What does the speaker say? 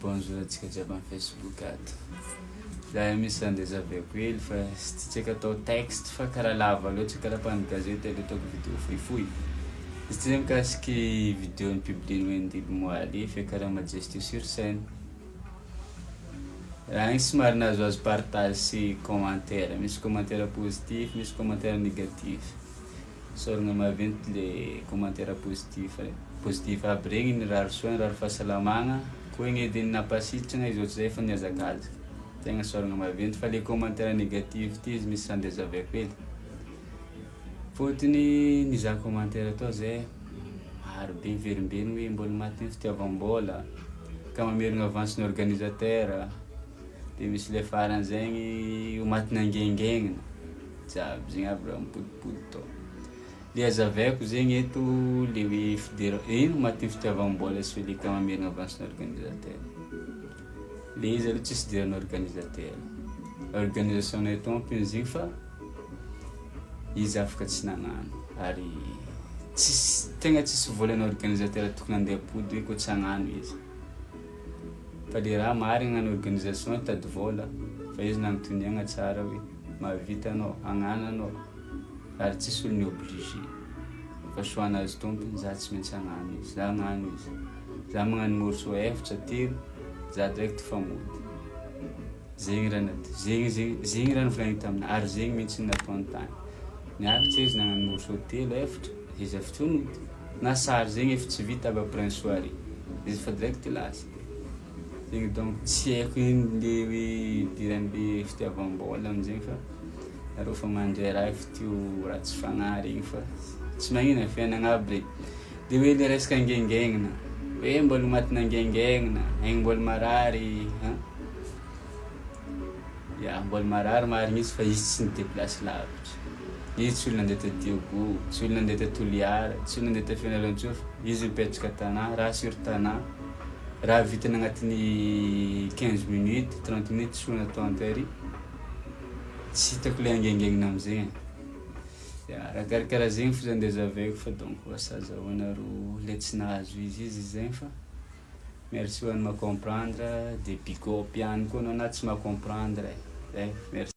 Bonjour antsika jiaby amin'ny Facebook ato. Zahay misy andezaveko hely fa sy tiantsika atao texte fa karaha lava loatra karaha pane gazety aleha ataoko vidéo fohifohy. Izy ty zay mikasiky vidéo nipublien'ny Wendy Moaly fe karaha Majesty sur scène. Raha igny somary nahazoazo partage sy commentaire, misy commentaire positif, misy commentaire négatif. Soragna maventy le commentaire positif aby regny nirary soa, nirary fahasalamagna. Koa igny ediny napasitrana izy ohatry zay efa niazakazaka. Tegna soragna maventy fa le commentaire négatif ty izy misy sandezaveko hely. Fôtony nizaha commentaire atao zay maro be miverimbeny hoe mbola maty ny fitiavam-bola, ka mamerigna avance ny organisateur. De misy le farany zegny ho maty nangengenina. Jiaby zegny aby raha mipodipody tao. Le azavaiko zegny eto le hoe ino maty ny fitiavam-bola sy hoe le ka mamerigna avance ny organisateur. Le izy aloha tsisy diran'ny organisateur. Organisation-nay tompony izy fa izy afaka tsy nagnano. Ary tegna tsisy volan'ny organisateur tokony andeha apody hoe koa tsy hagnano izy. Fa le raha marigna ny organisation tady vola fa izy nagnontoniagna tsara hoe mahavita anao, hagnano anao. Ary tsisy olo ni-obligé. Fa soanazy tompony, za tsy maintsy hagnano izy, za hagnano izy. Za magnano morceau efatra, telo, za direct fa mody. Zegny raha nivolagniny taminahy, ary zegny mihitsy natao an-tany. Niakatra izy nagnano morceau telo, efatra, izy efatra mody. Na sary zegny efa tsy vita aby après une soirée. Izy fa direct lasa. Zegny donc tsy haiko ino le hoe diran'le fitiavam-bola am'zegny fa arô fa mandray raha efa teo raha tsy fagnahy regny fa tsy magnino fiaignana aby regny. De hoe le resaka angengenina, hoe mbola maty nangengenina, aigny mbola marary, ya mbola marary marigna izy fa izy tsy nideplasy lavitra. Izy tsy olo nandeha ta Diogo, tsy olo nandeha ta Toliara, tsy olo nandeha ta Fianarantsoa, izy mipetraka tagnahy, raha sur tagnahy. Raha vitany agnatin'ny 15 minutes, 30 minutes tsy olo natao an-tery. Tsy hitako le angengenina am'zegny. Ya, raha karakaraha zegny fo zany andezaveko fa donc asa azahoana ro le tsy nahazo izy zegny fa merci ho an'ny ma-comprendre de big up ihany koa anao na tsy ma-comprendre. Merci.